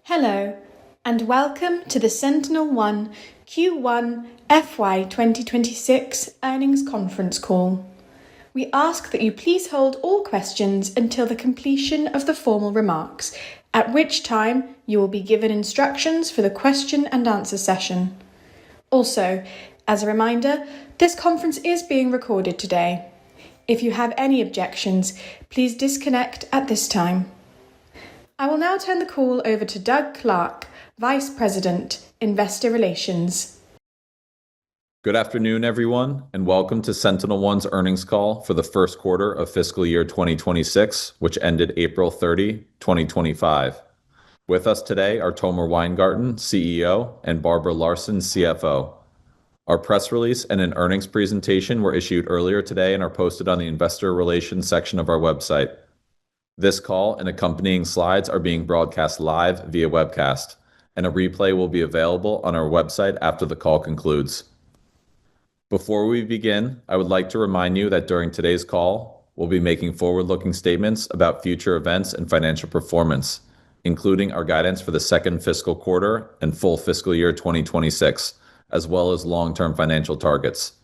Hello, and welcome to the SentinelOne Q1 FY 2026 earnings conference call. We ask that you please hold all questions until the completion of the formal remarks, at which time you will be given instructions for the question and answer session. Also, as a reminder, this conference is being recorded today. If you have any objections, please disconnect at this time. I will now turn the call over to Doug Clark, Vice President, Investor Relations. Good afternoon, everyone, and welcome to SentinelOne's earnings call for the first quarter of fiscal year 2026, which ended April 30, 2025. With us today are Tomer Weingarten, CEO, and Barbara Larson, CFO. Our press release and an earnings presentation were issued earlier today and are posted on the Investor Relations section of our website. This call and accompanying slides are being broadcast live via webcast, and a replay will be available on our website after the call concludes. Before we begin, I would like to remind you that during today's call, we'll be making forward-looking statements about future events and financial performance, including our guidance for the second fiscal quarter and full fiscal year 2026, as well as long-term financial targets.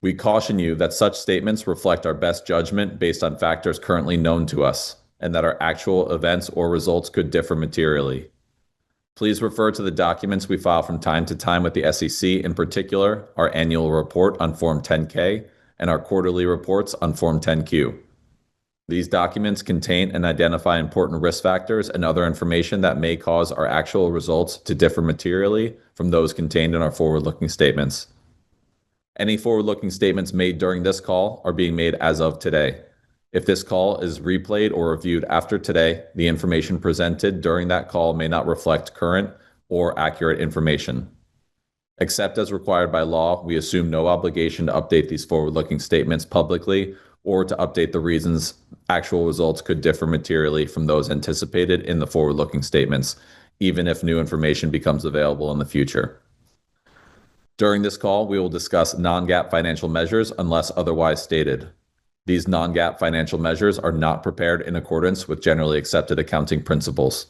We caution you that such statements reflect our best judgment based on factors currently known to us, and that our actual events or results could differ materially. Please refer to the documents we file from time to time with the SEC, in particular, our annual report on Form 10-K and our quarterly reports on Form 10-Q. These documents contain and identify important risk factors and other information that may cause our actual results to differ materially from those contained in our forward-looking statements. Any forward-looking statements made during this call are being made as of today. If this call is replayed or reviewed after today, the information presented during that call may not reflect current or accurate information. Except as required by law, we assume no obligation to update these forward-looking statements publicly or to update the reasons actual results could differ materially from those anticipated in the forward-looking statements, even if new information becomes available in the future. During this call, we will discuss non-GAAP financial measures unless otherwise stated. These non-GAAP financial measures are not prepared in accordance with generally accepted accounting principles.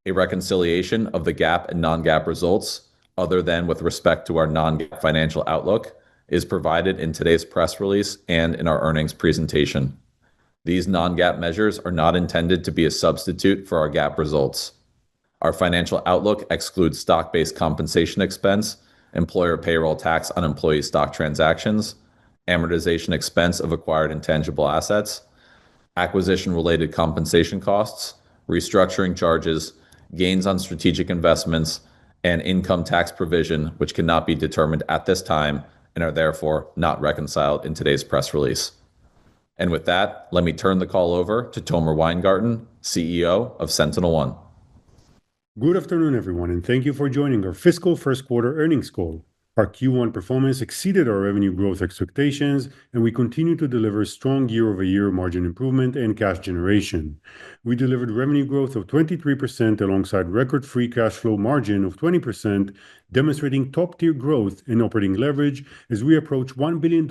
A reconciliation of the GAAP and non-GAAP results, other than with respect to our non-GAAP financial outlook, is provided in today's press release and in our earnings presentation. These non-GAAP measures are not intended to be a substitute for our GAAP results. Our financial outlook excludes stock-based compensation expense, employer payroll tax on employee stock transactions, amortization expense of acquired intangible assets, acquisition-related compensation costs, restructuring charges, gains on strategic investments, and income tax provision, which cannot be determined at this time and are therefore not reconciled in today's press release. And with that, let me turn the call over to Tomer Weingarten, CEO of SentinelOne. Good afternoon, everyone, and thank you for joining our fiscal first quarter earnings call. Our Q1 performance exceeded our revenue growth expectations, and we continue to deliver strong year-over-year margin improvement and cash generation. We delivered revenue growth of 23% alongside record free cash flow margin of 20%, demonstrating top-tier growth and operating leverage as we approach $1 billion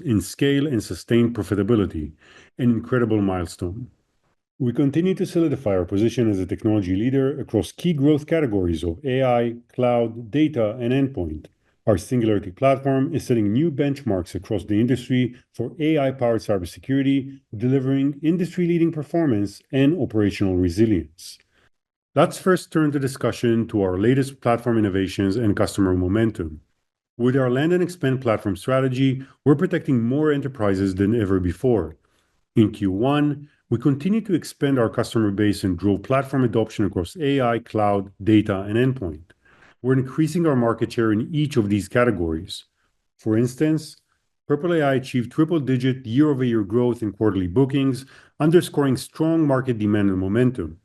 in scale and sustained profitability, an incredible milestone. We continue to solidify our position as a technology leader across key growth categories of AI, cloud, data, and endpoint. Our Singularity Platform is setting new benchmarks across the industry for AI-powered cybersecurity, delivering industry-leading performance and operational resilience. Let's first turn the discussion to our latest platform innovations and customer momentum. With our land and expand platform strategy, we're protecting more enterprises than ever before. In Q1, we continue to expand our customer base and grow platform adoption across AI, cloud, data, and endpoint. We're increasing our market share in each of these categories. For instance, Purple AI achieved triple-digit year-over-year growth in quarterly bookings, underscoring strong market demand and momentum.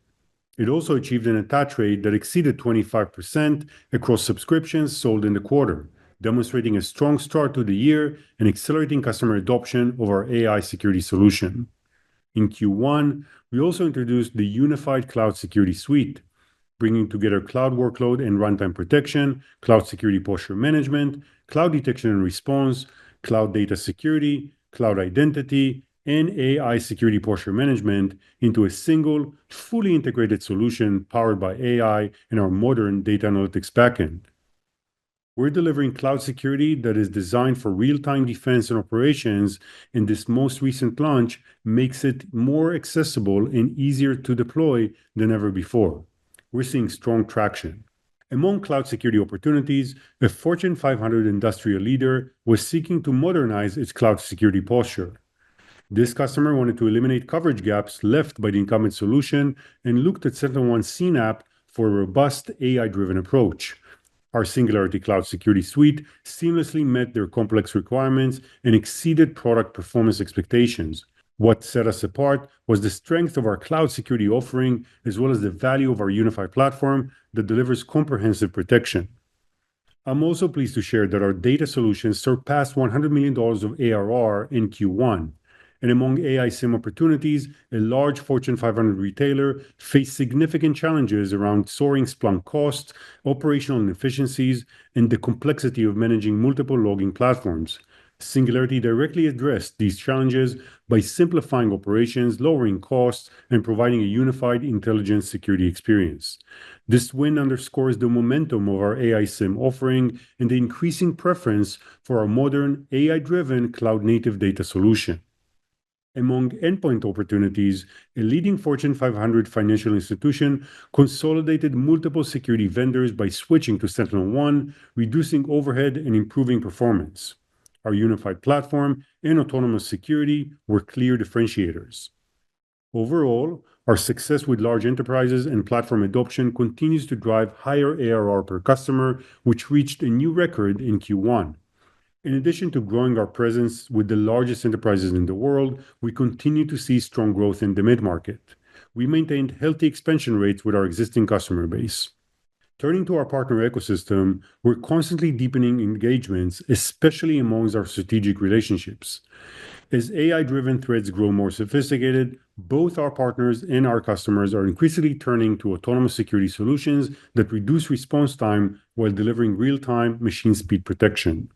It also achieved an attach rate that exceeded 25% across subscriptions sold in the quarter, demonstrating a strong start to the year and accelerating customer adoption of our AI security solution. In Q1, we also introduced the Unified Cloud Security Suite, bringing together cloud workload and runtime protection, cloud security posture management, cloud detection and response, cloud data security, cloud identity, and AI security posture management into a single, fully integrated solution powered by AI and our modern data analytics backend. We're delivering cloud security that is designed for real-time defense and operations, and this most recent launch makes it more accessible and easier to deploy than ever before. We're seeing strong traction. Among cloud security opportunities, a Fortune 500 industrial leader was seeking to modernize its cloud security posture. This customer wanted to eliminate coverage gaps left by the incumbent solution and looked at SentinelOne CNAPP for a robust AI-driven approach. Our Singularity Cloud Security Suite seamlessly met their complex requirements and exceeded product performance expectations. What set us apart was the strength of our cloud security offering, as well as the value of our unified platform that delivers comprehensive protection. I'm also pleased to share that our data solutions surpassed $100 million of ARR in Q1. And among AI SIEM opportunities, a large Fortune 500 retailer faced significant challenges around soaring Splunk costs, operational inefficiencies, and the complexity of managing multiple logging platforms. Singularity directly addressed these challenges by simplifying operations, lowering costs, and providing a unified intelligent security experience. This win underscores the momentum of our AI SIEM offering and the increasing preference for our modern AI-driven cloud-native data solution. Among endpoint opportunities, a leading Fortune 500 financial institution consolidated multiple security vendors by switching to SentinelOne, reducing overhead and improving performance. Our unified platform and autonomous security were clear differentiators. Overall, our success with large enterprises and platform adoption continues to drive higher ARR per customer, which reached a new record in Q1. In addition to growing our presence with the largest enterprises in the world, we continue to see strong growth in the mid-market. We maintained healthy expansion rates with our existing customer base. Turning to our partner ecosystem, we're constantly deepening engagements, especially amongst our strategic relationships. As AI-driven threats grow more sophisticated, both our partners and our customers are increasingly turning to autonomous security solutions that reduce response time while delivering real-time machine speed protection.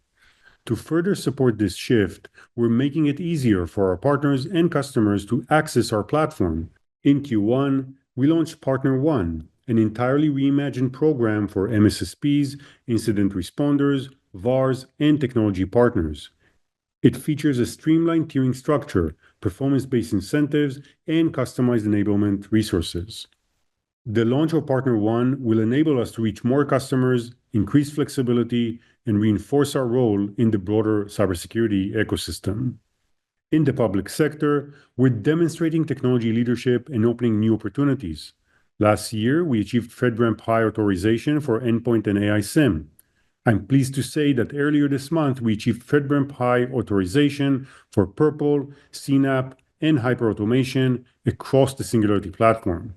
To further support this shift, we're making it easier for our partners and customers to access our platform. In Q1, we launched PartnerOne, an entirely reimagined program for MSSPs, incident responders, VARs, and technology partners. It features a streamlined tiering structure, performance-based incentives, and customized enablement resources. The launch of PartnerOne will enable us to reach more customers, increase flexibility, and reinforce our role in the broader cybersecurity ecosystem. In the public sector, we're demonstrating technology leadership and opening new opportunities. Last year, we achieved FedRAMP High authorization for endpoint and AI SIEM. I'm pleased to say that earlier this month, we achieved FedRAMP High authorization for Purple, CNAPP, and hyperautomation across the Singularity Platform.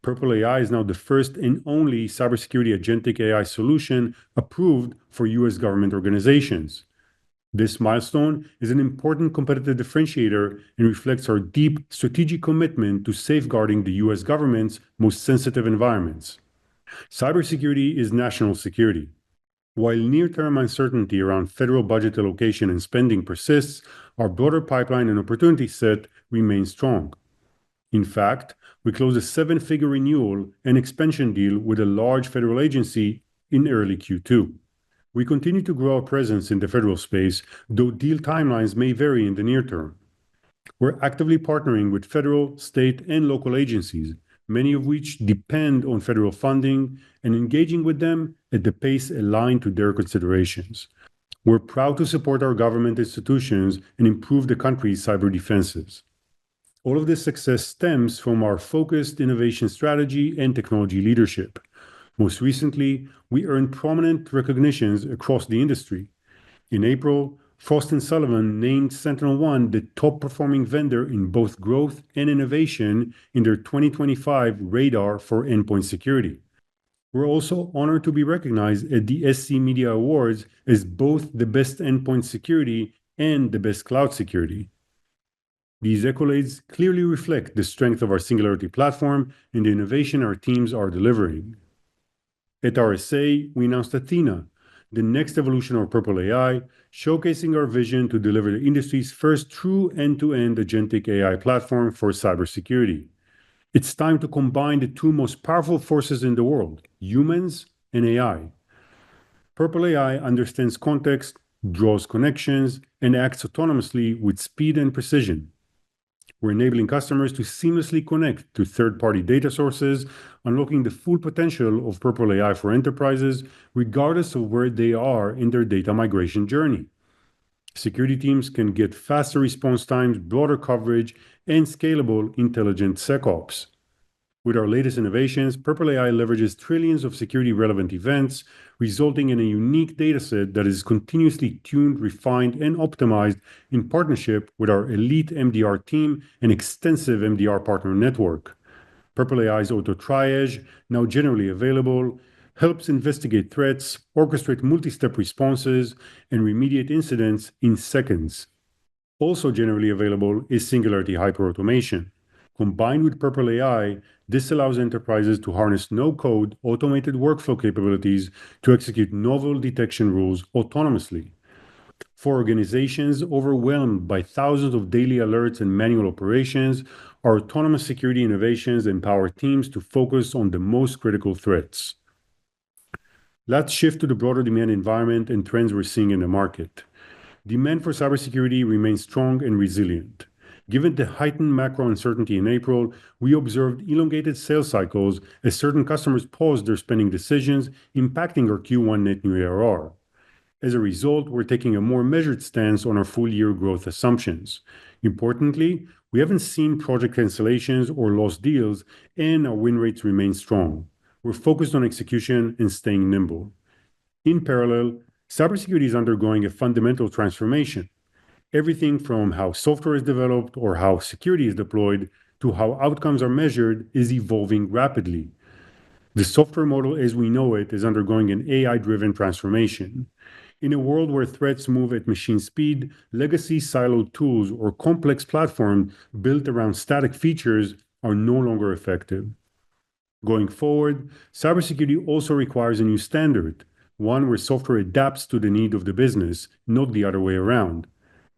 Purple AI is now the first and only cybersecurity agentic AI solution approved for U.S. government organizations. This milestone is an important competitive differentiator and reflects our deep strategic commitment to safeguarding the U.S. government's most sensitive environments. Cybersecurity is national security. While near-term uncertainty around federal budget allocation and spending persists, our broader pipeline and opportunity set remains strong. In fact, we closed a seven-figure renewal and expansion deal with a large federal agency in early Q2. We continue to grow our presence in the federal space, though deal timelines may vary in the near term. We're actively partnering with federal, state, and local agencies, many of which depend on federal funding, and engaging with them at the pace aligned to their considerations. We're proud to support our government institutions and improve the country's cyber defenses. All of this success stems from our focused innovation strategy and technology leadership. Most recently, we earned prominent recognitions across the industry. In April, Frost & Sullivan named SentinelOne the top-performing vendor in both growth and innovation in their 2025 Radar for Endpoint Security. We're also honored to be recognized at the SC Media Awards as both the best endpoint security and the best cloud security. These accolades clearly reflect the strength of our Singularity Platform and the innovation our teams are delivering. At RSA, we announced Athena, the next evolution of Purple AI, showcasing our vision to deliver the industry's first true end-to-end agentic AI platform for cybersecurity. It's time to combine the two most powerful forces in the world, humans and AI. Purple AI understands context, draws connections, and acts autonomously with speed and precision. We're enabling customers to seamlessly connect to third-party data sources, unlocking the full potential of Purple AI for enterprises, regardless of where they are in their data migration journey. Security teams can get faster response times, broader coverage, and scalable intelligent SecOps. With our latest innovations, Purple AI leverages trillions of security-relevant events, resulting in a unique dataset that is continuously tuned, refined, and optimized in partnership with our elite MDR team and extensive MDR partner network. Purple AI's auto triage, now generally available, helps investigate threats, orchestrate multi-step responses, and remediate incidents in seconds. Also generally available is Singularity Hyperautomation. Combined with Purple AI, this allows enterprises to harness no-code, automated workflow capabilities to execute novel detection rules autonomously. For organizations overwhelmed by thousands of daily alerts and manual operations, our autonomous security innovations empower teams to focus on the most critical threats. Let's shift to the broader demand environment and trends we're seeing in the market. Demand for cybersecurity remains strong and resilient. Given the heightened macro uncertainty in April, we observed elongated sales cycles as certain customers paused their spending decisions, impacting our Q1 net new ARR. As a result, we're taking a more measured stance on our full-year growth assumptions. Importantly, we haven't seen project cancellations or lost deals, and our win rates remain strong. We're focused on execution and staying nimble. In parallel, cybersecurity is undergoing a fundamental transformation. Everything from how software is developed or how security is deployed to how outcomes are measured is evolving rapidly. The software model as we know it is undergoing an AI-driven transformation. In a world where threats move at machine speed, legacy siloed tools or complex platforms built around static features are no longer effective. Going forward, cybersecurity also requires a new standard, one where software adapts to the need of the business, not the other way around.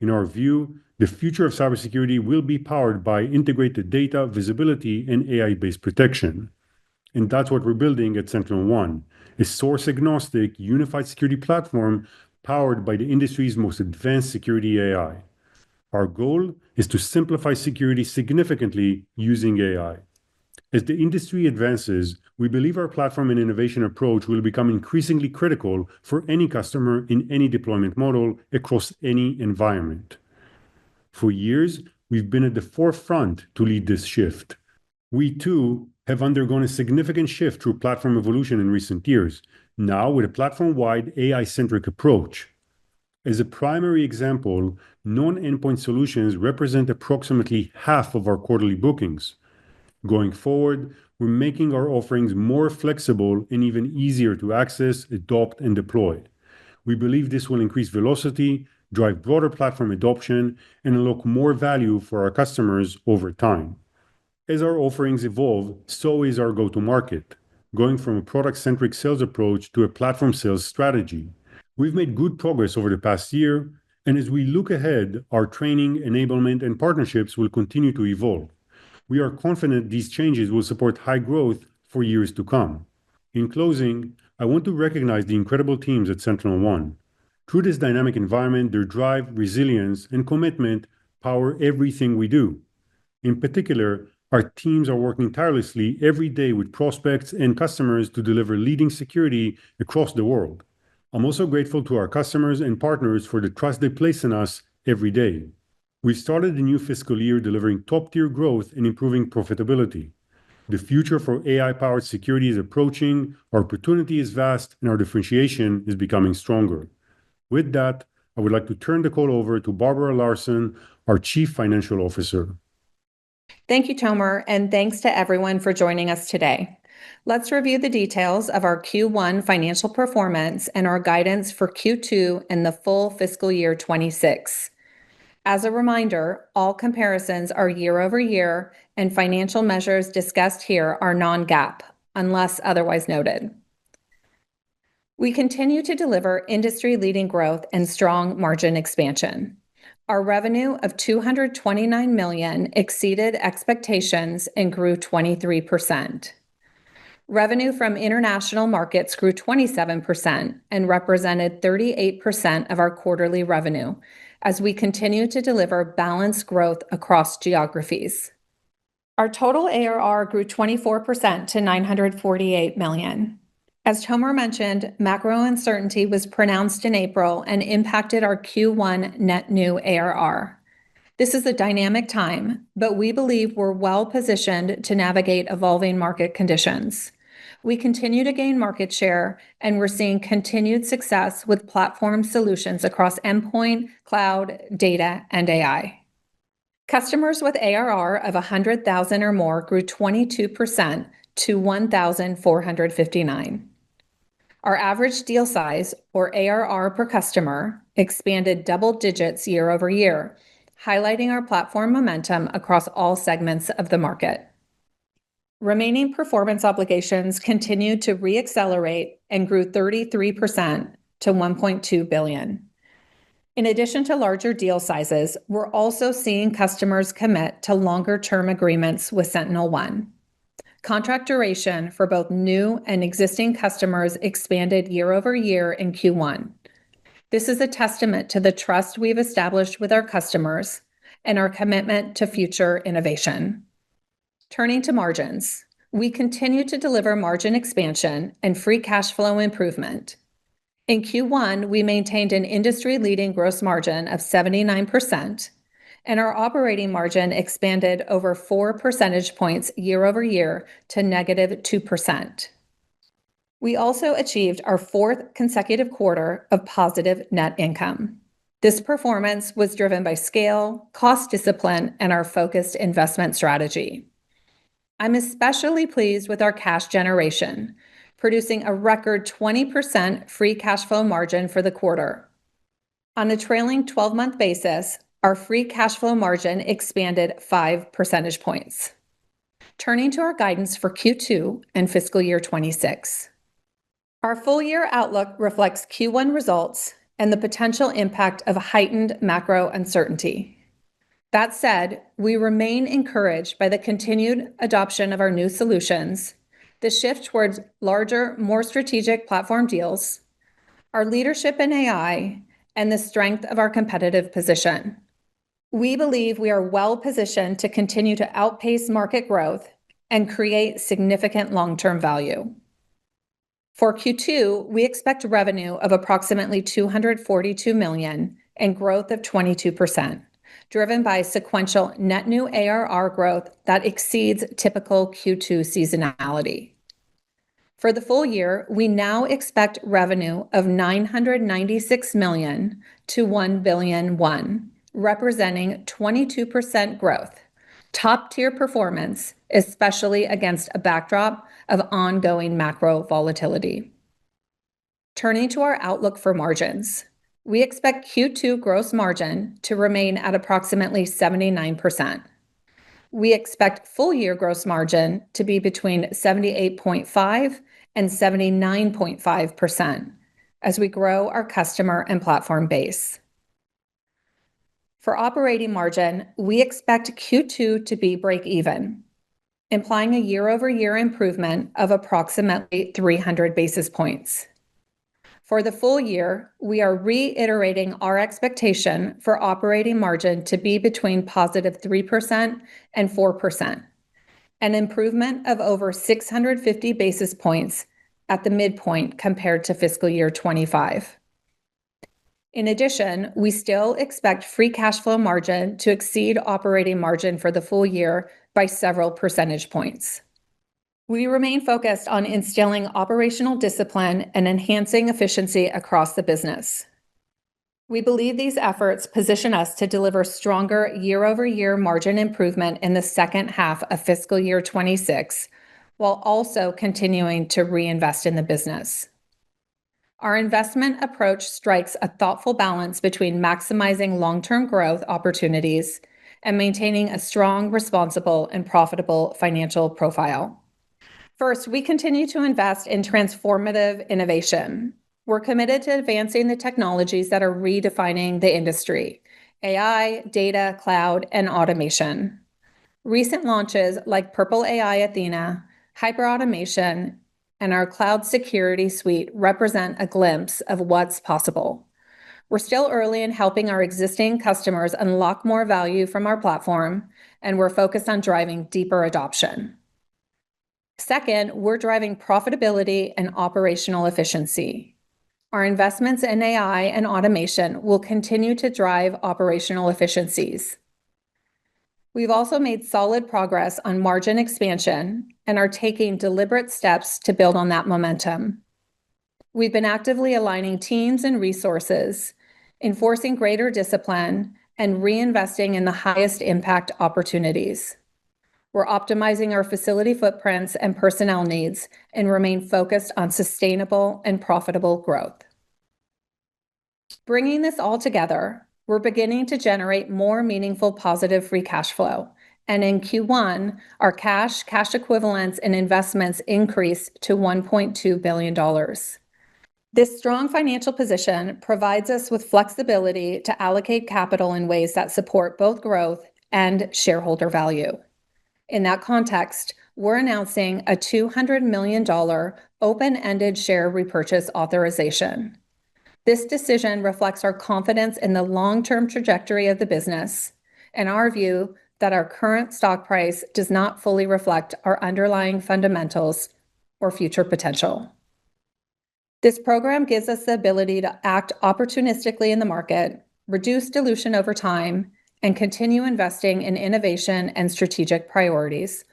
In our view, the future of cybersecurity will be powered by integrated data, visibility, and AI-based protection. And that's what we're building at SentinelOne, a source-agnostic, unified security platform powered by the industry's most advanced security AI. Our goal is to simplify security significantly using AI. As the industry advances, we believe our platform and innovation approach will become increasingly critical for any customer in any deployment model across any environment. For years, we've been at the forefront to lead this shift. We, too, have undergone a significant shift through platform evolution in recent years, now with a platform-wide AI-centric approach. As a primary example, non-endpoint solutions represent approximately half of our quarterly bookings. Going forward, we're making our offerings more flexible and even easier to access, adopt, and deploy. We believe this will increase velocity, drive broader platform adoption, and unlock more value for our customers over time. As our offerings evolve, so is our go-to-market, going from a product-centric sales approach to a platform sales strategy. We've made good progress over the past year, and as we look ahead, our training, enablement, and partnerships will continue to evolve. We are confident these changes will support high growth for years to come. In closing, I want to recognize the incredible teams at SentinelOne. Through this dynamic environment, their drive, resilience, and commitment power everything we do. In particular, our teams are working tirelessly every day with prospects and customers to deliver leading security across the world. I'm also grateful to our customers and partners for the trust they place in us every day. We've started the new fiscal year delivering top-tier growth and improving profitability. The future for AI-powered security is approaching, our opportunity is vast, and our differentiation is becoming stronger. With that, I would like to turn the call over to Barbara Larson, our Chief Financial Officer. Thank you, Tomer, and thanks to everyone for joining us today. Let's review the details of our Q1 financial performance and our guidance for Q2 and the full fiscal year 26. As a reminder, all comparisons are year over year, and financial measures discussed here are non-GAAP, unless otherwise noted. We continue to deliver industry-leading growth and strong margin expansion. Our revenue of $229 million exceeded expectations and grew 23%. Revenue from international markets grew 27% and represented 38% of our quarterly revenue as we continue to deliver balanced growth across geographies. Our total ARR grew 24% to $948 million. As Tomer mentioned, macro uncertainty was pronounced in April and impacted our Q1 net new ARR. This is a dynamic time, but we believe we're well-positioned to navigate evolving market conditions. We continue to gain market share, and we're seeing continued success with platform solutions across endpoint, cloud, data, and AI. Customers with ARR of 100,000 or more grew 22% to 1,459. Our average deal size, or ARR per customer, expanded double digits year-over-year, highlighting our platform momentum across all segments of the market. Remaining performance obligations continued to re-accelerate and grew 33% to $1.2 billion. In addition to larger deal sizes, we're also seeing customers commit to longer-term agreements with SentinelOne. Contract duration for both new and existing customers expanded year-over-year in Q1. This is a testament to the trust we've established with our customers and our commitment to future innovation. Turning to margins, we continue to deliver margin expansion and free cash flow improvement. In Q1, we maintained an industry-leading gross margin of 79%, and our operating margin expanded over 4 percentage points year-over-year to -2%. We also achieved our fourth consecutive quarter of positive net income. This performance was driven by scale, cost discipline, and our focused investment strategy. I'm especially pleased with our cash generation, producing a record 20% free cash flow margin for the quarter. On a trailing 12-month basis, our free cash flow margin expanded 5 percentage points. Turning to our guidance for Q2 and fiscal year 2026. Our full-year outlook reflects Q1 results and the potential impact of heightened macro uncertainty. That said, we remain encouraged by the continued adoption of our new solutions, the shift towards larger, more strategic platform deals, our leadership in AI, and the strength of our competitive position. We believe we are well-positioned to continue to outpace market growth and create significant long-term value. For Q2, we expect revenue of approximately $242 million and growth of 22%, driven by sequential net new ARR growth that exceeds typical Q2 seasonality. For the full year, we now expect revenue of $996 million to $1 billion, representing 22% growth, top-tier performance, especially against a backdrop of ongoing macro volatility. Turning to our outlook for margins, we expect Q2 gross margin to remain at approximately 79%. We expect full-year gross margin to be between 78.5% and 79.5% as we grow our customer and platform base. For operating margin, we expect Q2 to be break-even, implying a year-over-year improvement of approximately 300 basis points. For the full year, we are reiterating our expectation for operating margin to be between +3% and 4%, an improvement of over 650 basis points at the midpoint compared to fiscal year 2025. In addition, we still expect free cash flow margin to exceed operating margin for the full year by several percentage points. We remain focused on instilling operational discipline and enhancing efficiency across the business. We believe these efforts position us to deliver stronger year-over-year margin improvement in the second half of fiscal year 2026, while also continuing to reinvest in the business. Our investment approach strikes a thoughtful balance between maximizing long-term growth opportunities and maintaining a strong, responsible, and profitable financial profile. First, we continue to invest in transformative innovation. We're committed to advancing the technologies that are redefining the industry: AI, data, cloud, and automation. Recent launches like Purple AI Athena, hyperautomation, and our cloud security suite represent a glimpse of what's possible. We're still early in helping our existing customers unlock more value from our platform, and we're focused on driving deeper adoption. Second, we're driving profitability and operational efficiency. Our investments in AI and automation will continue to drive operational efficiencies. We've also made solid progress on margin expansion and are taking deliberate steps to build on that momentum. We've been actively aligning teams and resources, enforcing greater discipline, and reinvesting in the highest impact opportunities. We're optimizing our facility footprints and personnel needs and remain focused on sustainable and profitable growth. Bringing this all together, we're beginning to generate more meaningful positive free cash flow. And in Q1, our cash equivalents, and investments increased to $1.2 billion. This strong financial position provides us with flexibility to allocate capital in ways that support both growth and shareholder value. In that context, we're announcing a $200 million open-ended share repurchase authorization. This decision reflects our confidence in the long-term trajectory of the business and our view that our current stock price does not fully reflect our underlying fundamentals or future potential. This program gives us the ability to act opportunistically in the market, reduce dilution over time, and continue investing in innovation and strategic priorities,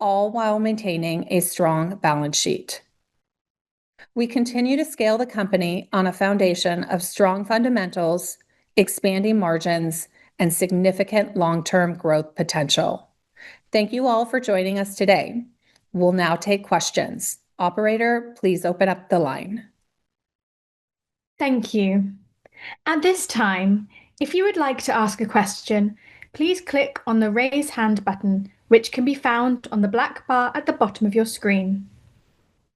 all while maintaining a strong balance sheet. We continue to scale the company on a foundation of strong fundamentals, expanding margins, and significant long-term growth potential. Thank you all for joining us today. We'll now take questions. Operator, please open up the line. Thank you. At this time, if you would like to ask a question, please click on the Raise Hand button, which can be found on the black bar at the bottom of your screen.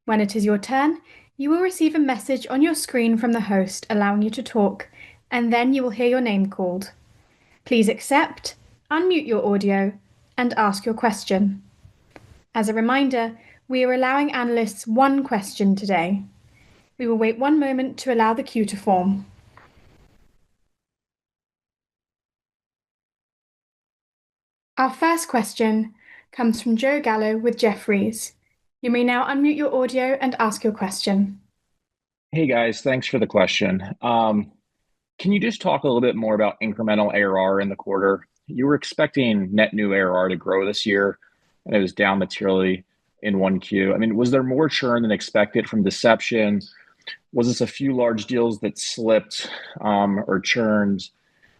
When it is your turn, you will receive a message on your screen from the host allowing you to talk, and then you will hear your name called. Please accept, unmute your audio, and ask your question. As a reminder, we are allowing analysts one question today. We will wait one moment to allow the queue to form. Our first question comes from Joe Gallo with Jefferies. You may now unmute your audio and ask your question. Hey guys, thanks for the question. Can you just talk a little bit more about incremental ARR in the quarter? You were expecting net new ARR to grow this year, and it was down materially in 1Q. I mean, was there more churn than expected from deception? Was this a few large deals that slipped or churned?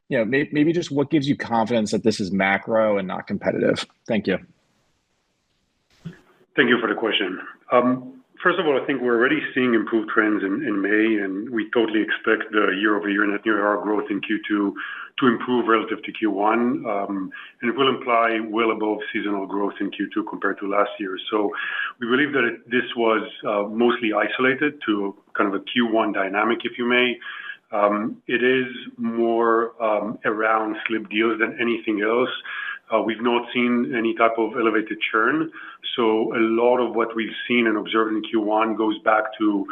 You know, maybe just what gives you confidence that this is macro and not competitive? Thank you. Thank you for the question. First of all, I think we're already seeing improved trends in May, and we totally expect the year-over-year net new ARR growth in Q2 to improve relative to Q1, and it will imply well above seasonal growth in Q2 compared to last year. So we believe that this was mostly isolated to kind of a Q1 dynamic, if you may. It is more around slip deals than anything else. We've not seen any type of elevated churn. So a lot of what we've seen and observed in Q1 goes back to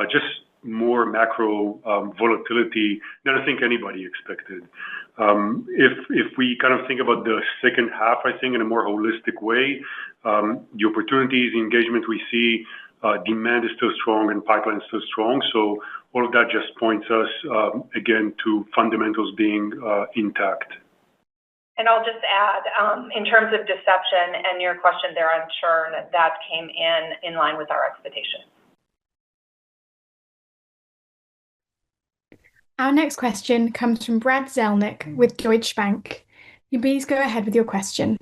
just more macro volatility than I think anybody expected. If we kind of think about the second half, I think in a more holistic way, the opportunities, the engagement we see, demand is still strong and pipeline is still strong. So all of that just points us again to fundamentals being intact. And I'll just add, in terms of deception and your question there on churn, that came in line with our expectations. Our next question comes from Brad Zelnick with Deutsche Bank. You please go ahead with your question.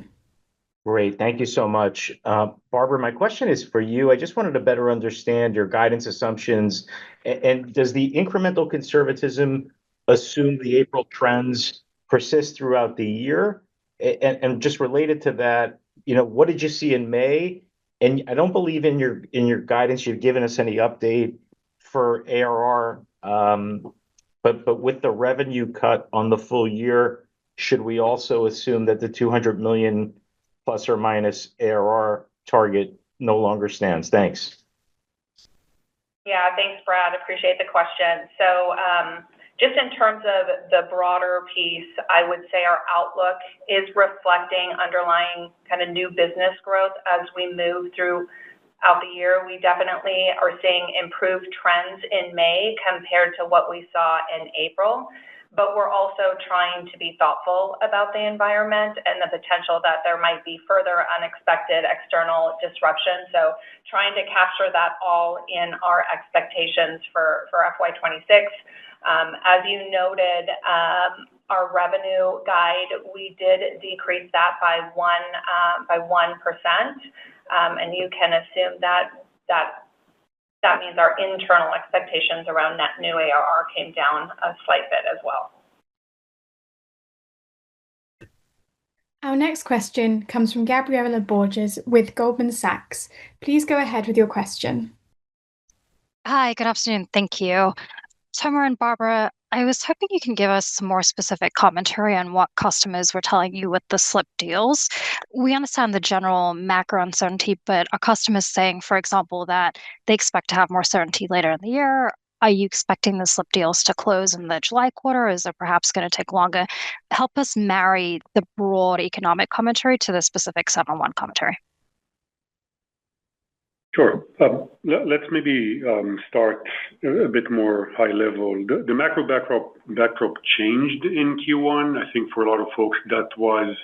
Great. Thank you so much. Barbara, my question is for you. I just wanted to better understand your guidance assumptions. And does the incremental conservatism assume the April trends persist throughout the year? And just related to that, you know, what did you see in May? And I don't believe in your guidance you've given us any update for ARR, but with the revenue cut on the full year, should we also assume that the 200 million plus or minus ARR target no longer stands? Thanks. Yeah, thanks, Brad. Appreciate the question. So just in terms of the broader piece, I would say our outlook is reflecting underlying kind of new business growth as we move throughout the year. We definitely are seeing improved trends in May compared to what we saw in April, but we're also trying to be thoughtful about the environment and the potential that there might be further unexpected external disruption. So trying to capture that all in our expectations for FY26. As you noted, our revenue guide, we did decrease that by 1%, and you can assume that means our internal expectations around net new ARR came down a slight bit as well. Our next question comes from Gabriela Borges with Goldman Sachs. Please go ahead with your question. Hi, good afternoon. Thank you. Tomer and Barbara, I was hoping you can give us some more specific commentary on what customers were telling you with the slipped deals. We understand the general macro uncertainty, but are customers saying, for example, that they expect to have more certainty later in the year? Are you expecting the slipped deals to close in the July quarter? Is it perhaps going to take longer? Help us marry the broad economic commentary to the specific SentinelOne commentary. Sure. Let's maybe start a bit more high level. The macro backdrop changed in Q1. I think for a lot of folks that was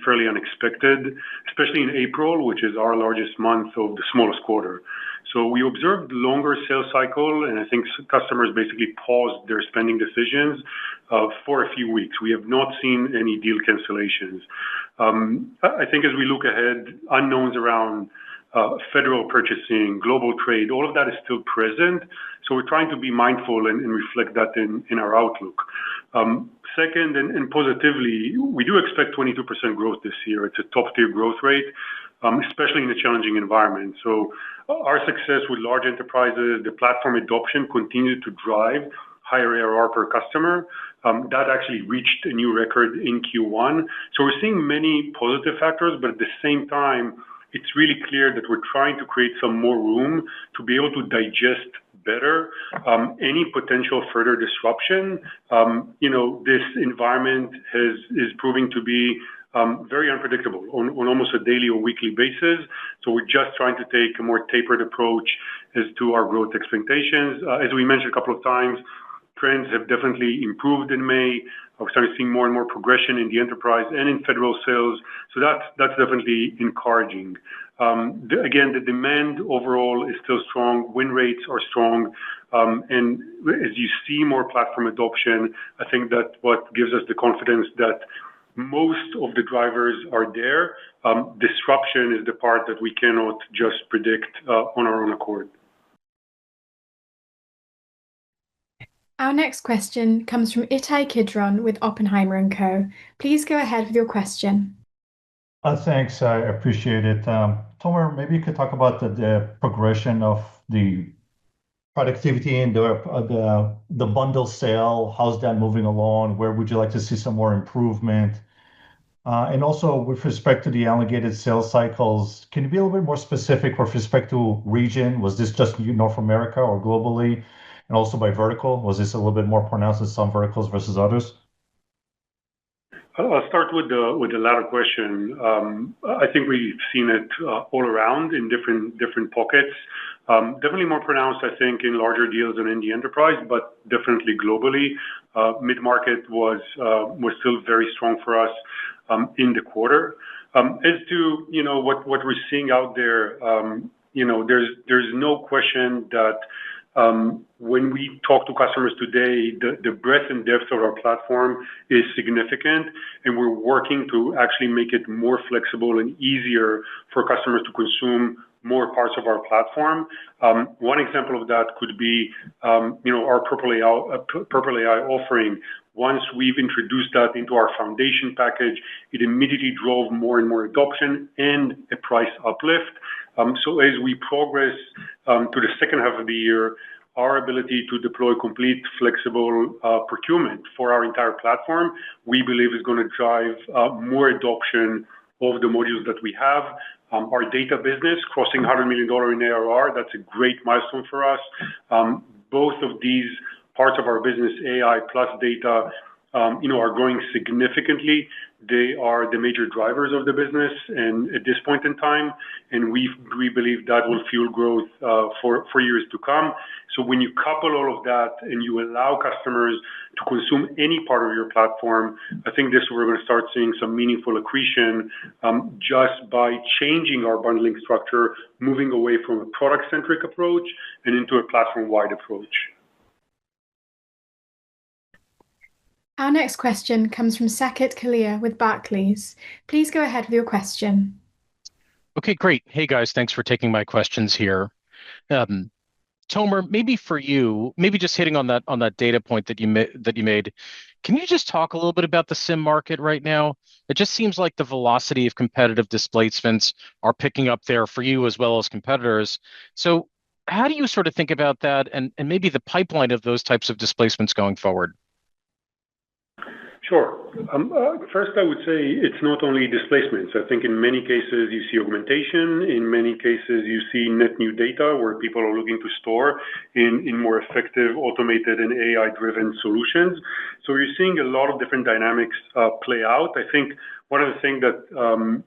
fairly unexpected, especially in April, which is our largest month of the smallest quarter. So we observed longer sales cycle, and I think customers basically paused their spending decisions for a few weeks. We have not seen any deal cancellations. I think as we look ahead, unknowns around federal purchasing, global trade, all of that is still present. So we're trying to be mindful and reflect that in our outlook. Second, and positively, we do expect 22% growth this year. It's a top-tier growth rate, especially in a challenging environment. So our success with large enterprises, the platform adoption continued to drive higher ARR per customer. That actually reached a new record in Q1. So we're seeing many positive factors, but at the same time, it's really clear that we're trying to create some more room to be able to digest better any potential further disruption. This environment is proving to be very unpredictable on almost a daily or weekly basis. So we're just trying to take a more tapered approach as to our growth expectations. As we mentioned a couple of times, trends have definitely improved in May. We're starting to see more and more progression in the enterprise and in federal sales. So that's definitely encouraging. Again, the demand overall is still strong. Win rates are strong. And as you see more platform adoption, I think that what gives us the confidence that most of the drivers are there. Disruption is the part that we cannot just predict on our own accord. Our next question comes from Ittai Kidron with Oppenheimer & Co. Please go ahead with your question. Thanks. I appreciate it. Tomer, maybe you could talk about the progression of the productivity and the bundle sale. How's that moving along? Where would you like to see some more improvement? And also with respect to the elongated sales cycles, can you be a little bit more specific with respect to region? Was this just North America or globally? And also by vertical, was this a little bit more pronounced in some verticals versus others? I'll start with the latter question. I think we've seen it all around in different pockets. Definitely more pronounced, I think, in larger deals than in the enterprise, but definitely globally. Mid-market was still very strong for us in the quarter. As to what we're seeing out there, there's no question that when we talk to customers today, the breadth and depth of our platform is significant, and we're working to actually make it more flexible and easier for customers to consume more parts of our platform. One example of that could be our Purple AI offering. Once we've introduced that into our foundation package, it immediately drove more and more adoption and a price uplift. So as we progress to the second half of the year, our ability to deploy complete flexible procurement for our entire platform, we believe is going to drive more adoption of the modules that we have. Our data business crossing $100 million in ARR, that's a great milestone for us. Both of these parts of our business, AI plus data, are growing significantly. They are the major drivers of the business, and at this point in time, and we believe that will fuel growth for years to come. So when you couple all of that and you allow customers to consume any part of your platform, I think this we're going to start seeing some meaningful accretion just by changing our bundling structure, moving away from a product-centric approach and into a platform-wide approach. Our next question comes from Saket Kalia with Barclays. Please go ahead with your question. Okay, great. Hey guys, thanks for taking my questions here. Tomer, maybe for you, maybe just hitting on that data point that you made. Can you just talk a little bit about the SIEM market right now? It just seems like the velocity of competitive displacements are picking up there for you as well as competitors. So how do you sort of think about that and maybe the pipeline of those types of displacements going forward? Sure. First, I would say it's not only displacements. I think in many cases you see augmentation. In many cases you see net new data where people are looking to store in more effective, automated, and AI-driven solutions. So you're seeing a lot of different dynamics play out. I think one of the things that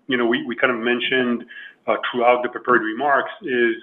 we kind of mentioned throughout the prepared remarks is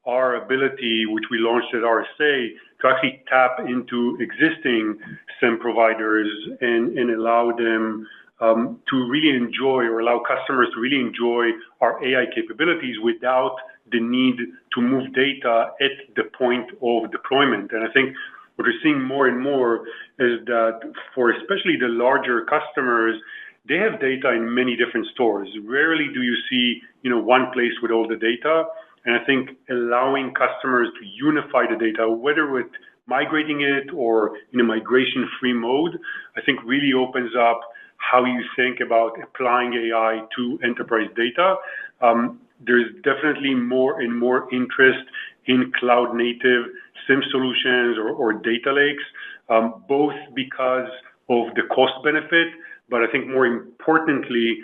our ability, which we launched at RSA, to actually tap into existing SIEM providers and allow them to really enjoy, or allow customers to really enjoy our AI capabilities without the need to move data at the point of deployment. And I think what we're seeing more and more is that for especially the larger customers, they have data in many different stores. Rarely do you see one place with all the data. And I think allowing customers to unify the data, whether with migrating it or in a migration-free mode, I think really opens up how you think about applying AI to enterprise data. There's definitely more and more interest in cloud-native SIEM solutions or data lakes, both because of the cost benefit, but I think more importantly,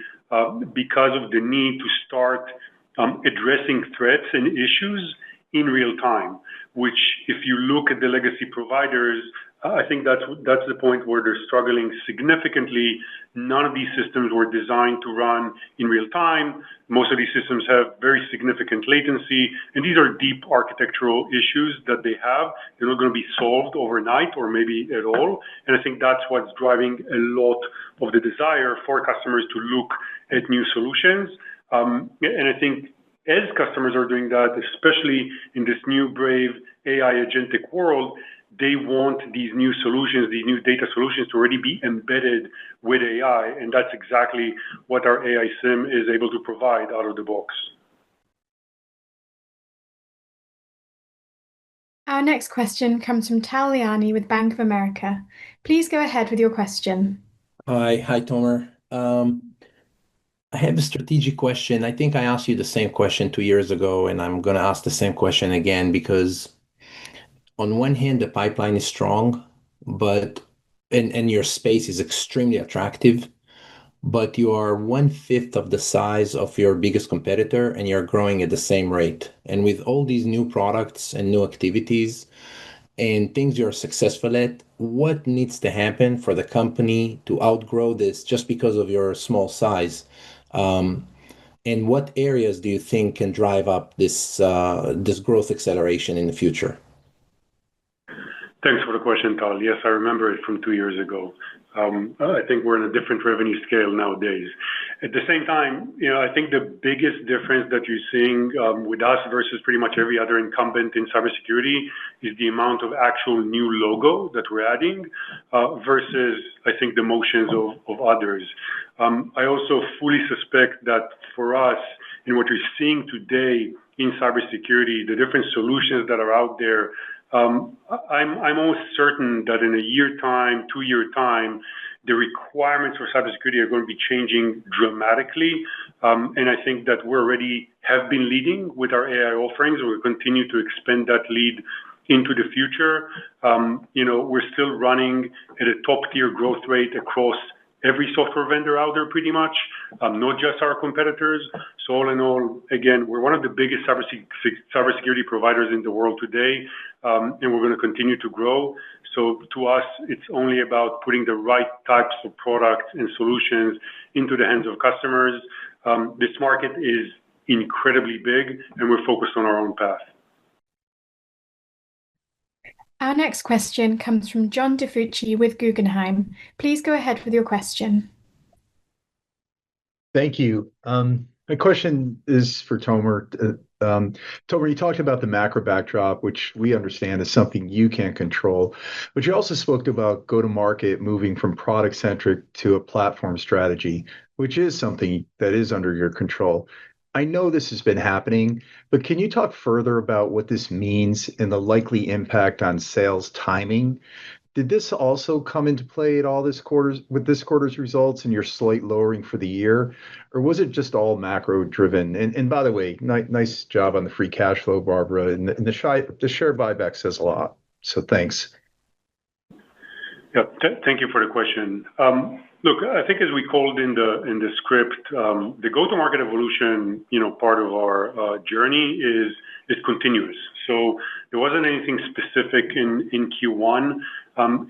because of the need to start addressing threats and issues in real time, which if you look at the legacy providers, I think that's the point where they're struggling significantly. None of these systems were designed to run in real time. Most of these systems have very significant latency, and these are deep architectural issues that they have. They're not going to be solved overnight or maybe at all. And I think that's what's driving a lot of the desire for customers to look at new solutions. And I think as customers are doing that, especially in this new brave AI agentic world, they want these new solutions, these new data solutions to already be embedded with AI. And that's exactly what our AI SIEM is able to provide out of the box. Our next question comes from Tal Liani with Bank of America. Please go ahead with your question. Hi, Tomer. I have a strategic question. I think I asked you the same question 2 years ago, and I'm going to ask the same question again because on one hand, the pipeline is strong, and your space is extremely attractive, but you are 1/5 of the size of your biggest competitor, and you're growing at the same rate. And with all these new products and new activities and things you're successful at, what needs to happen for the company to outgrow this just because of your small size? And what areas do you think can drive up this growth acceleration in the future? Thanks for the question, Tal. Yes, I remember it from 2 years ago. I think we're in a different revenue scale nowadays. At the same time, I think the biggest difference that you're seeing with us versus pretty much every other incumbent in cybersecurity is the amount of actual new logo that we're adding versus, I think, the motions of others. I also fully suspect that for us, in what you're seeing today in cybersecurity, the different solutions that are out there, I'm almost certain that in a year time, 2 year time, the requirements for cybersecurity are going to be changing dramatically. And I think that we already have been leading with our AI offerings. We'll continue to expand that lead into the future. We're still running at a top-tier growth rate across every software vendor out there pretty much, not just our competitors. So all in all, again, we're one of the biggest cybersecurity providers in the world today, and we're going to continue to grow. So to us, it's only about putting the right types of products and solutions into the hands of customers. This market is incredibly big, and we're focused on our own path. Our next question comes from John DiFucci with Guggenheim. Please go ahead with your question. Thank you. My question is for Tomer. Tomer, you talked about the macro backdrop, which we understand is something you can't control, but you also spoke about go-to-market moving from product-centric to a platform strategy, which is something that is under your control. I know this has been happening, but can you talk further about what this means and the likely impact on sales timing? Did this also come into play at all this quarter's results and your slight lowering for the year, or was it just all macro driven? And by the way, nice job on the free cash flow, Barbara, and the share buyback says a lot. So thanks. Yeah, thank you for the question. Look, I think as we called in the script, the go-to-market evolution, part of our journey is continuous. So there wasn't anything specific in Q1.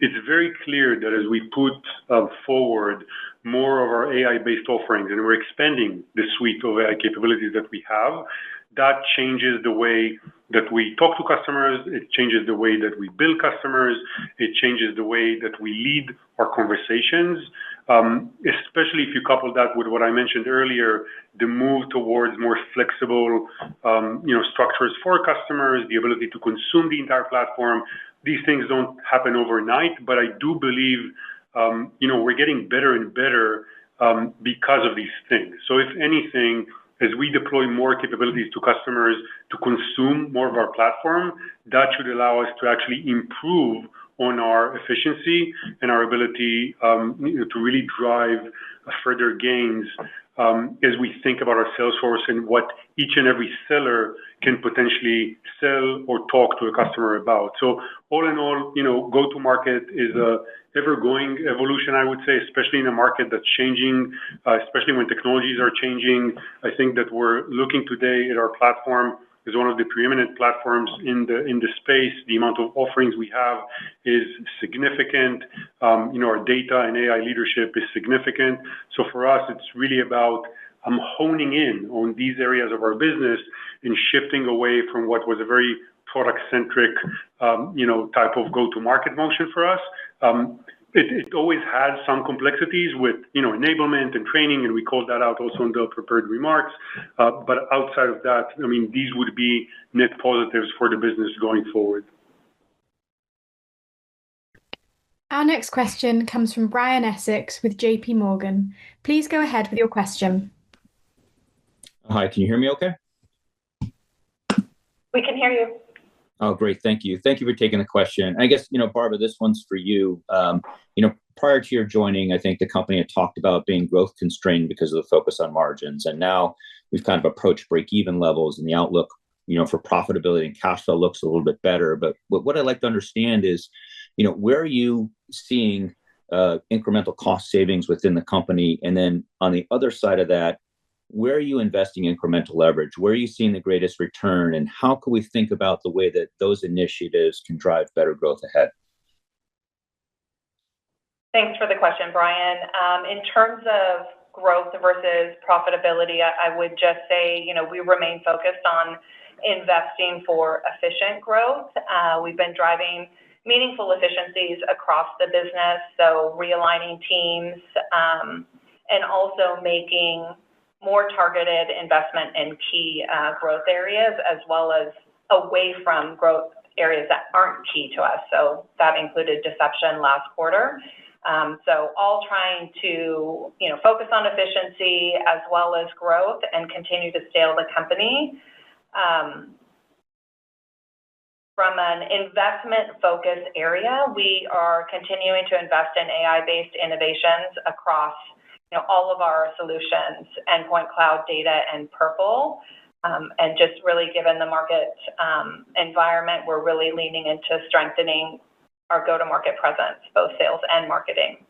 It's very clear that as we put forward more of our AI-based offerings and we're expanding the suite of AI capabilities that we have, that changes the way that we talk to customers. It changes the way that we build customers. It changes the way that we lead our conversations, especially if you couple that with what I mentioned earlier, the move towards more flexible, structures for customers, the ability to consume the entire platform. These things don't happen overnight, but I do believe, we're getting better and better because of these things. So if anything, as we deploy more capabilities to customers to consume more of our platform, that should allow us to actually improve on our efficiency and our ability to really drive further gains as we think about our sales force and what each and every seller can potentially sell or talk to a customer about. So all in all, go-to-market is a ever-going evolution, I would say, especially in a market that's changing, especially when technologies are changing. I think that we're looking today at our platform as one of the preeminent platforms in the space. The amount of offerings we have is significant. Our data and AI leadership is significant. So for us, it's really about honing in on these areas of our business and shifting away from what was a very product-centric, type of go-to-market motion for us. It always had some complexities with, enablement and training, and we called that out also in the prepared remarks. But outside of that, these would be net positives for the business going forward. Our next question comes from Brian Essex with JP Morgan. Please go ahead with your question. Hi, can you hear me okay? We can hear you. Oh, great. Thank you. Thank you for taking the question. I guess, Barbara, this one's for you. Prior to your joining, I think the company had talked about being growth constrained because of the focus on margins. And now we've kind of approached break-even levels, and the outlook, for profitability and cash flow looks a little bit better. But what I'd like to understand is, where are you seeing incremental cost savings within the company? And then on the other side of that, where are you investing incremental leverage? Where are you seeing the greatest return? And how can we think about the way that those initiatives can drive better growth ahead? Thanks for the question, Brian. In terms of growth versus profitability, I would just say, we remain focused on investing for efficient growth. We've been driving meaningful efficiencies across the business, so realigning teams, and also making more targeted investment in key growth areas, as well as away from growth areas that aren't key to us. So that included deception last quarter. So all trying to, focus on efficiency as well as growth and continue to scale the company. From an investment focus area, we are continuing to invest in AI-based innovations across all of our solutions, endpoint, cloud, data, and Purple. And just really given the market environment, we're really leaning into strengthening our go-to-market presence, both sales and marketing.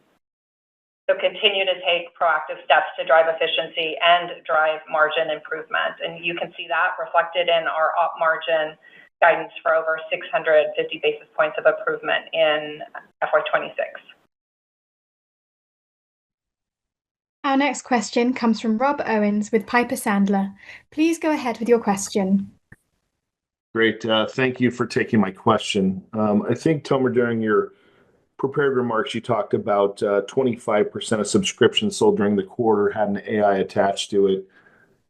So continue to take proactive steps to drive efficiency and drive margin improvement. And you can see that reflected in our op margin guidance for over 650 basis points of improvement in FY26. Our next question comes from Rob Owens with Piper Sandler. Please go ahead with your question. Great. Thank you for taking my question. I think, Tomer, during your prepared remarks, you talked about 25% of subscriptions sold during the quarter had an AI attached to it.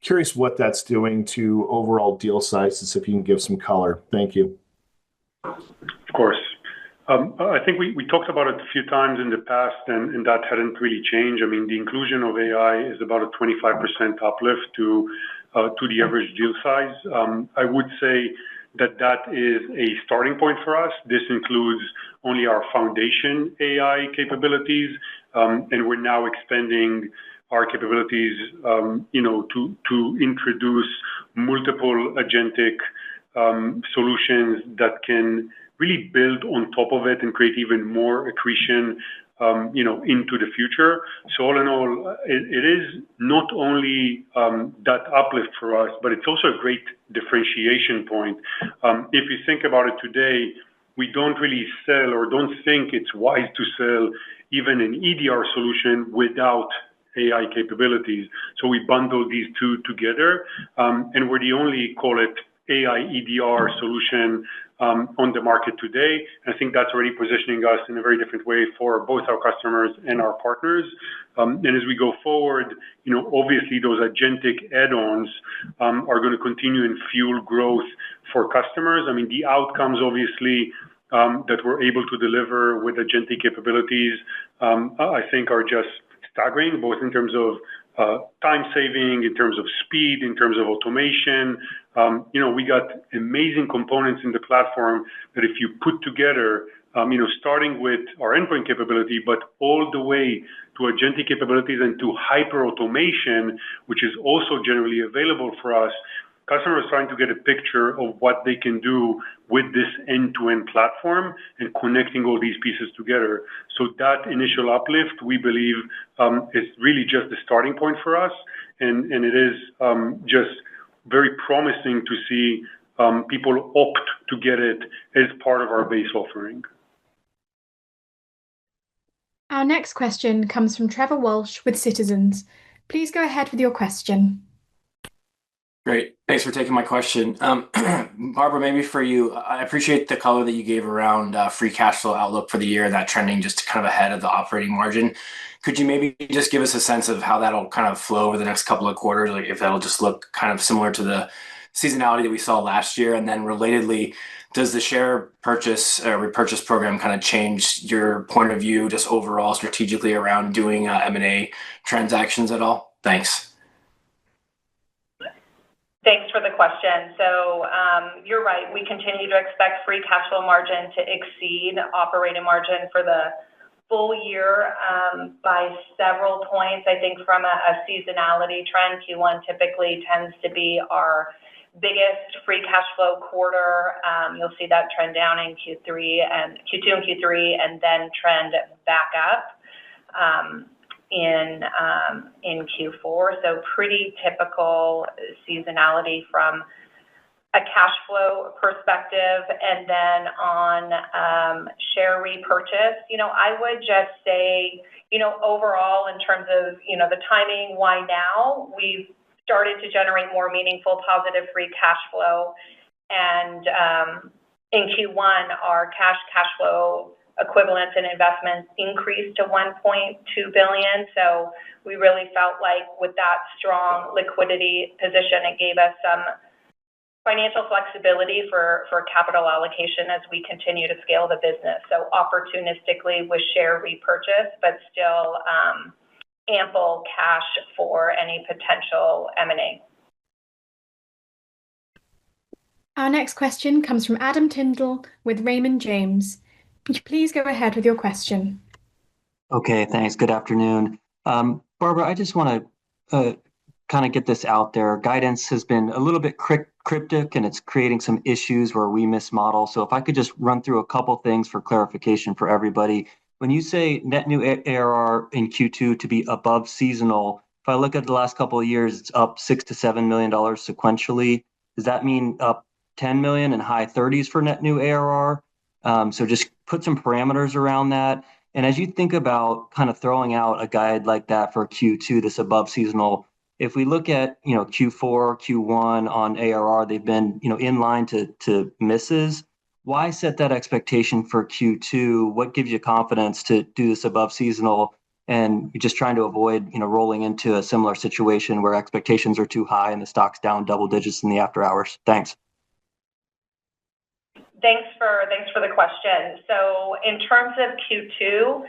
Curious what that's doing to overall deal sizes, if you can give some color. Thank you. Of course. I think we talked about it a few times in the past, and that hadn't really changed. I mean, the inclusion of AI is about a 25% uplift to the average deal size. I would say that is a starting point for us. This includes only our foundation AI capabilities, and we're now expanding our capabilities, to introduce multiple agentic solutions that can really build on top of it and create even more accretion, into the future. So all in all, it is not only that uplift for us, but it's also a great differentiation point. If you think about it today, we don't really sell or don't think it's wise to sell even an EDR solution without AI capabilities. So we bundle these two together, and we're the only, call it, AI EDR solution on the market today. I think that's already positioning us in a very different way for both our customers and our partners. And as we go forward, obviously those agentic add-ons are going to continue and fuel growth for customers. I mean, the outcomes, obviously, that we're able to deliver with agentic capabilities, I think are just staggering, both in terms of time saving, in terms of speed, in terms of automation. We got amazing components in the platform that if you put together, starting with our endpoint capability, but all the way to agentic capabilities and to hyper automation, which is also generally available for us, customers are trying to get a picture of what they can do with this end-to-end platform and connecting all these pieces together. So that initial uplift, we believe, is really just the starting point for us. And it is just very promising to see people opt to get it as part of our base offering. Our next question comes from Trevor Walsh with Citizens. Please go ahead with your question. Great. Thanks for taking my question. Barbara, maybe for you, I appreciate the color that you gave around free cash flow outlook for the year, that trending just kind of ahead of the operating margin. Could you maybe just give us a sense of how that'll kind of flow over the next couple of quarters, like if that'll just look kind of similar to the seasonality that we saw last year? And then relatedly, does the share repurchase program kind of change your point of view just overall strategically around doing M&A transactions at all? Thanks. Thanks for the question. So you're right. We continue to expect free cash flow margin to exceed operating margin for the full year by several points. I think from a seasonality trend, Q1 typically tends to be our biggest free cash flow quarter. You'll see that trend down in Q2 and Q3, and then trend back up in Q4. So pretty typical seasonality from a cash flow perspective. And then on share repurchase, I would just say, overall in terms of, the timing, why now? We've started to generate more meaningful positive free cash flow. And in Q1, our cash flow equivalents and investments increased to $1.2 billion. So we really felt like with that strong liquidity position, it gave us some financial flexibility for capital allocation as we continue to scale the business. So opportunistically with share repurchase, but still ample cash for any potential M&A. Our next question comes from Adam Tindall with Raymond James. Please go ahead with your question. Okay, thanks. Good afternoon. Barbara, I just want to kind of get this out there. Guidance has been a little bit cryptic, and it's creating some issues where we mismodel. So if I could just run through a couple things for clarification for everybody. When you say net new ARR in Q2 to be above seasonal, if I look at the last couple of years, it's up $6 to $7 million sequentially. Does that mean up 10 million and high 30s for net new ARR? So just put some parameters around that. And as you think about kind of throwing out a guide like that for Q2, this above seasonal, if we look at Q4, Q1 on ARR, they've been in line to misses. Why set that expectation for Q2? What gives you confidence to do this above seasonal? And you're just trying to avoid rolling into a similar situation where expectations are too high and the stock's down double digits in the after hours. Thanks. Thanks for the question. So in terms of Q2,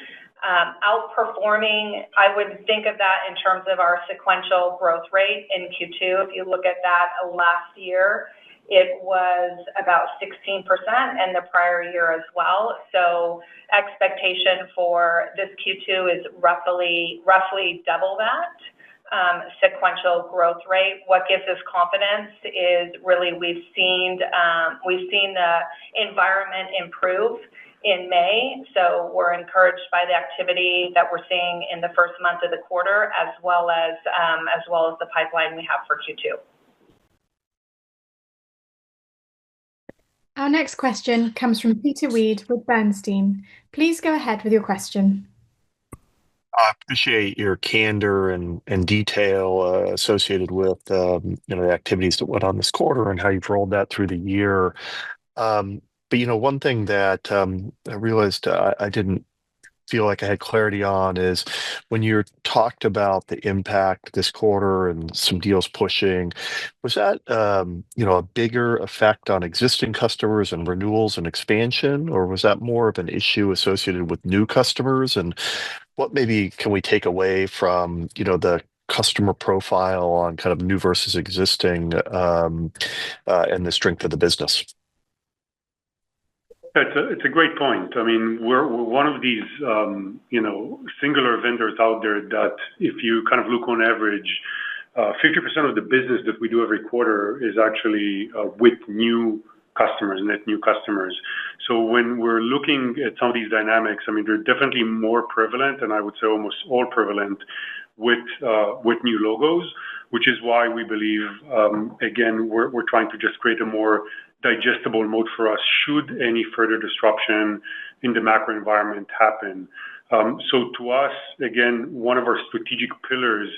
outperforming, I would think of that in terms of our sequential growth rate in Q2. If you look at that last year, it was about 16% and the prior year as well. So expectation for this Q2 is roughly double that sequential growth rate. What gives us confidence is really we've seen the environment improve in May, so we're encouraged by the activity that we're seeing in the first month of the quarter, as well as the pipeline we have for Q2. Our next question comes from Peter Weed with Bernstein. Please go ahead with your question. I appreciate your candor and detail associated with the activities that went on this quarter and how you've rolled that through the year. But one thing that I realized I didn't feel like I had clarity on is when you talked about the impact this quarter and some deals pushing, was that a bigger effect on existing customers and renewals and expansion, or was that more of an issue associated with new customers? And what maybe can we take away from the customer profile on kind of new versus existing and the strength of the business? It's a great point. I mean, we're one of these, singular vendors out there that if you kind of look on average, 50% of the business that we do every quarter is actually with new customers, net new customers. So when we're looking at some of these dynamics, I mean, they're definitely more prevalent, and I would say almost all prevalent with new logos, which is why we believe, again, we're trying to just create a more digestible mode for us should any further disruption in the macro environment happen. So to us, again, one of our strategic pillars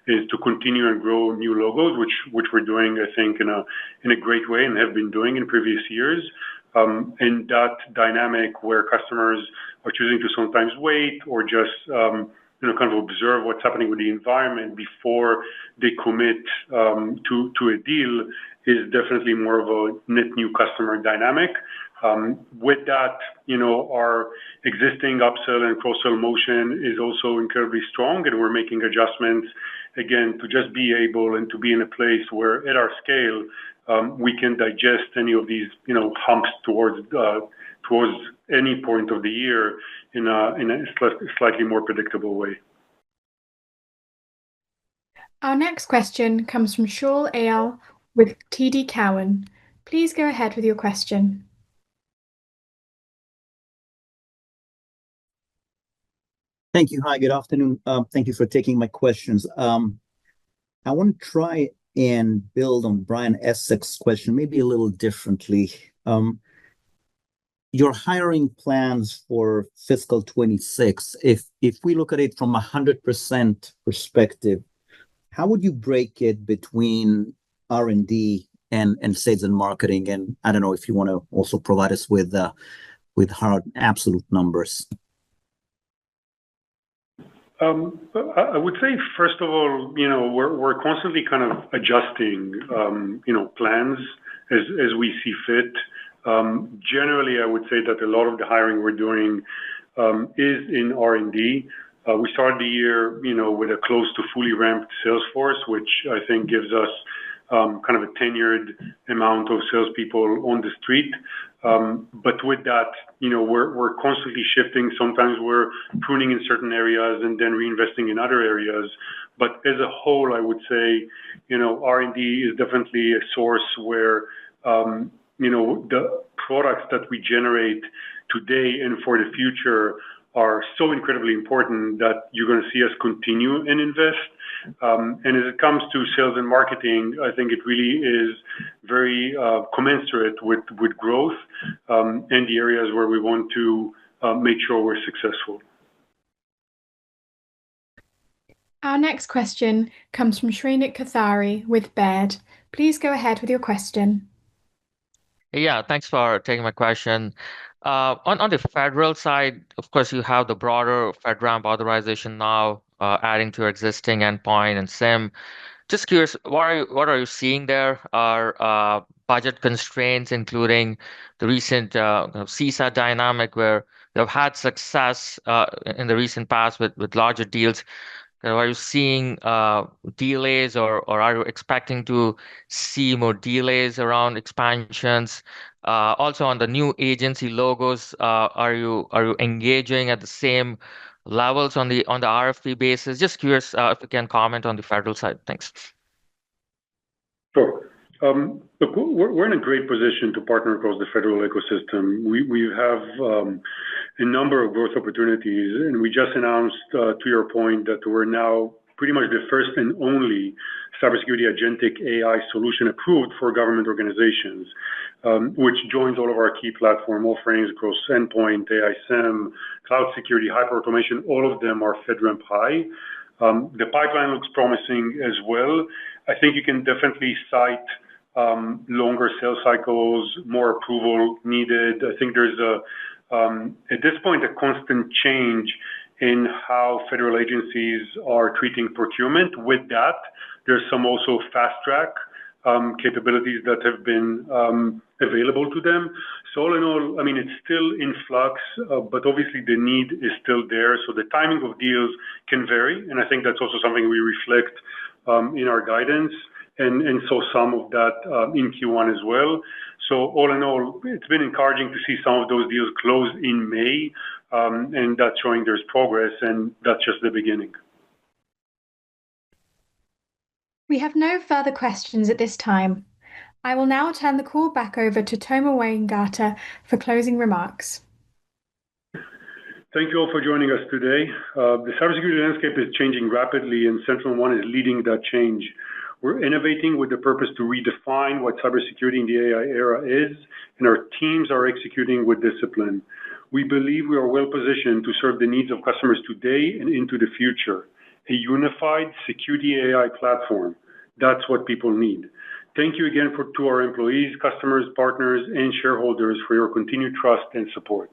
is to continue and grow new logos, which we're doing, I think, in a great way and have been doing in previous years. And that dynamic where customers are choosing to sometimes wait or just kind of observe what's happening with the environment before they commit to a deal is definitely more of a net new customer dynamic. With that, our existing upsell and cross-sell motion is also incredibly strong, and we're making adjustments, again, to just be able and to be in a place where at our scale, we can digest any of these, humps towards any point of the year in a slightly more predictable way. Our next question comes from Shaul Eyal with TD Cowen. Please go ahead with your question. Thank you. Hi, good afternoon. Thank you for taking my questions. I want to try and build on Brian Essex's question, maybe a little differently. Your hiring plans for fiscal 26, if we look at it from 100% perspective, how would you break it between R&D and sales and marketing? And I don't know if you want to also provide us with hard absolute numbers. I would say, first of all, we're constantly kind of adjusting, plans as we see fit. Generally, I would say that a lot of the hiring we're doing is in R&D. We started the year, with a close to fully ramped sales force, which I think gives us kind of a tenured amount of salespeople on the street. But with that, we're constantly shifting. Sometimes we're pruning in certain areas and then reinvesting in other areas. But as a whole, I would say, R&D is definitely a source where, the products that we generate today and for the future are so incredibly important that you're going to see us continue and invest. And as it comes to sales and marketing, I think it really is very commensurate with growth and the areas where we want to make sure we're successful. Our next question comes from Shrenik Kothari with Baird. Please go ahead with your question. Yeah, thanks for taking my question. On the federal side, of course, you have the broader FedRAMP authorization now, adding to your existing endpoint and SIM. Just curious, what are you seeing there? Are budget constraints, including the recent CISA dynamic, where they've had success in the recent past with larger deals? Are you seeing delays, or are you expecting to see more delays around expansions? Also, on the new agency logos, are you engaging at the same levels on the RFP basis? Just curious if you can comment on the federal side. Thanks. Sure. Look, we're in a great position to partner across the federal ecosystem. We have a number of growth opportunities, and we just announced, to your point, that we're now pretty much the first and only cybersecurity agentic AI solution approved for government organizations, which joins all of our key platform offerings across endpoint, AI SIEM, cloud security, hyperautomation. All of them are FedRAMP high. The pipeline looks promising as well. I think you can definitely cite longer sales cycles, more approval needed. I think there's at this point, a constant change in how federal agencies are treating procurement. With that, there's some also fast track capabilities that have been available to them. So all in all, I mean, it's still in flux, but obviously the need is still there. So the timing of deals can vary, and I think that's also something we reflect in our guidance, and saw some of that in Q1 as well. So all in all, it's been encouraging to see some of those deals close in May, and that's showing there's progress, and that's just the beginning. We have no further questions at this time. I will now turn the call back over to Tomer Weingarten for closing remarks. Thank you all for joining us today. The cybersecurity landscape is changing rapidly, and SentinelOne is leading that change. We're innovating with the purpose to redefine what cybersecurity in the AI era is, and our teams are executing with discipline. We believe we are well positioned to serve the needs of customers today and into the future. A unified security AI platform. That's what people need. Thank you again to our employees, customers, partners, and shareholders for your continued trust and support.